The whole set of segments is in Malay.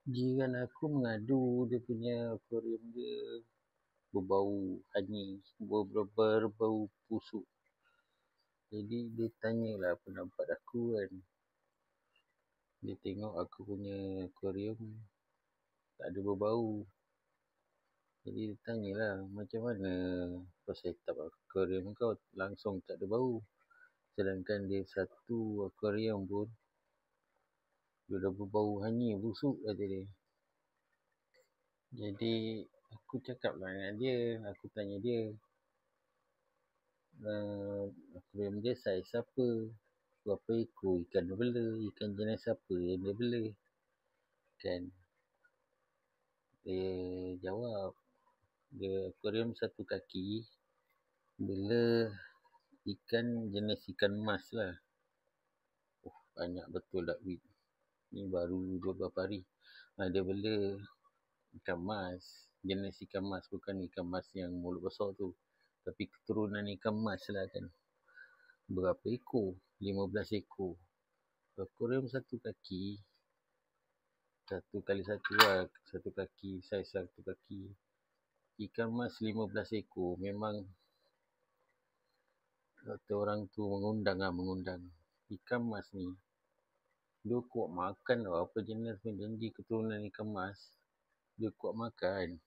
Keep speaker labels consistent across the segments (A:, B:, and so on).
A: Jiran aku mengadu dia punya akuarium dia berbau hanyir, berbau busuk. Jadi dia tanyalah pendapat aku kan. Dia tengok aku punya akuarium tak ada berbau. Jadi dia tanyalah, macam mana kau set up akuarium kau langsung tak ada bau. Sedangkan dia satu akuarium pun dia dah berbau hanyir, busuk kata dia. Jadi aku cakap lah dengan dia, aku tanya dia, akuarium dia saiz apa, berapa ekor ikan dia bela, ikan jenis apa yang dia bela. Kan dia jawab, dia akuarium satu kaki bela ikan jenis ikan mas lah. Banyak betul tak duit. Ni baru beberapa hari. Dia bela ikan mas, jenis ikan mas, bukan ikan mas yang mulut besar tu, tapi keturunan ikan mas lah kan. Berapa ekor? 15 ekor. Akuarium satu kaki, satu kali satu lah, satu kaki, saiz satu kaki. Ikan mas 15 ekor, memang kata orang tu mengundang. Ikan mas ni, dia kuat makan tau, apa jenis pun janji keturunan ikan mas, dia kuat makan.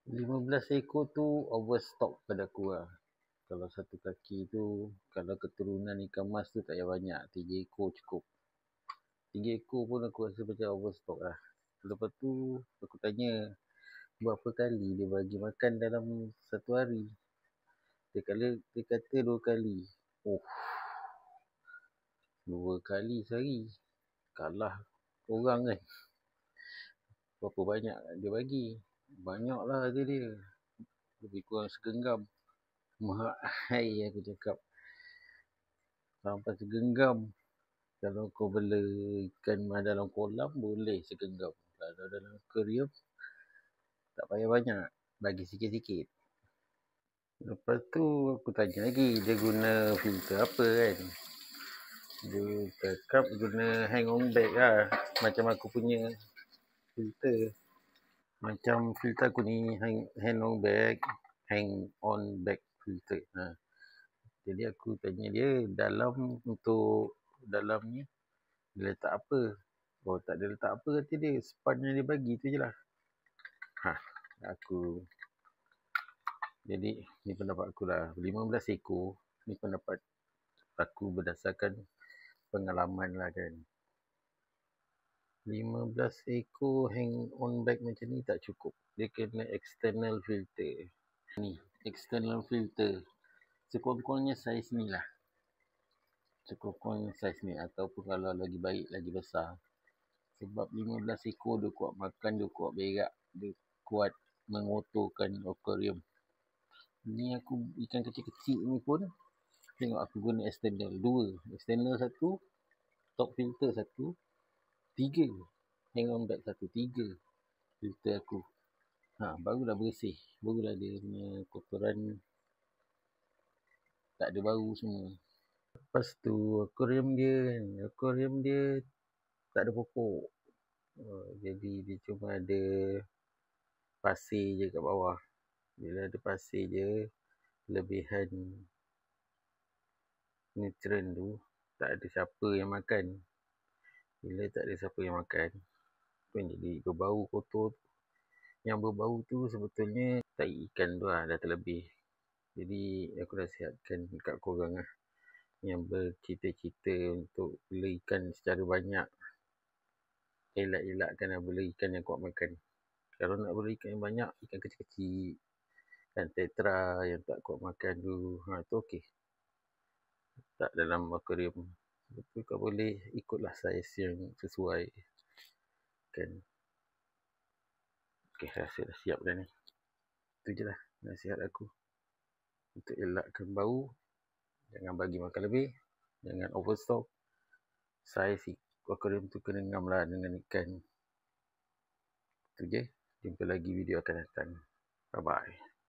A: 15 ekor tu overstock pada aku lah. Kalau satu kaki tu, kalau keturunan ikan mas tu tak payah banyak, 3 ekor cukup. 3 ekor pun aku rasa macam overstock lah. Lepas tu aku tanya, berapa kali dia bagi makan dalam satu dia kata 2 kali. 2 kali sehari, kalah orang kan. Berapa banyak dia bagi? Banyak lah kata dia, lebih kurang segenggam. Mahal aku cakap, sampai segenggam. Kalau kau bela ikan dalam kolam boleh segenggam, kalau dalam akuarium tak payah banyak, bagi sikit-sikit. Lepas tu aku tanya lagi, dia guna filter apa kan. Dia cakap guna hang on bag lah, macam aku punya filter. Macam filter aku ni hang on bag filter. Jadi aku tanya dia, untuk dalam ni dia letak apa? Tak ada letak apa kata dia, span yang dia bagi tu je lah. Jadi ni pendapat aku lah, 15 ekor ni pendapat aku berdasarkan pengalaman lah kan. 15 ekor hang on bag macam ni tak cukup, dia kena external filter. Ni external filter, sekurang-kurangnya saiz ni lah, ataupun kalau lagi baik lagi besar. Sebab 15 ekor dia kuat makan, dia kuat berak, dia kuat mengotorkan akuarium. Ni aku ikan kecil-kecil ni pun tengok aku guna external 2, external 1, top filter 1, 3 hang on bag 1, 3 filter aku. Barulah bersih, barulah dia punya kotoran tak ada bau semua. Lepas tu akuarium dia tak ada pokok. Jadi dia cuma ada pasir je kat bawah. Bila ada pasir je, lebihan nutrien tu tak ada siapa yang makan. Bila tak ada siapa yang makan, pun jadi berbau kotor. Yang berbau tu sebetulnya tahi ikan tu lah, dah terlebih. Jadi aku nasihatkan kat korang lah, yang bercita-cita untuk bela ikan secara banyak, elak-elakkan lah bela ikan yang kuat makan. Kalau nak bela ikan yang banyak, ikan kecil-kecil kan, tetra yang tak kuat makan tu, tu okey. Tak dalam akuarium. Betul kau boleh ikutlah saiz yang sesuai kan. Okey, rasa dah siap dah ni. Itu je lah nasihat aku. Untuk elakkan bau, jangan bagi makan lebih, jangan overstock. Saiz akuarium tu kena ngam lah dengan ikan. Itu je. Jumpa lagi video akan datang. Bye bye.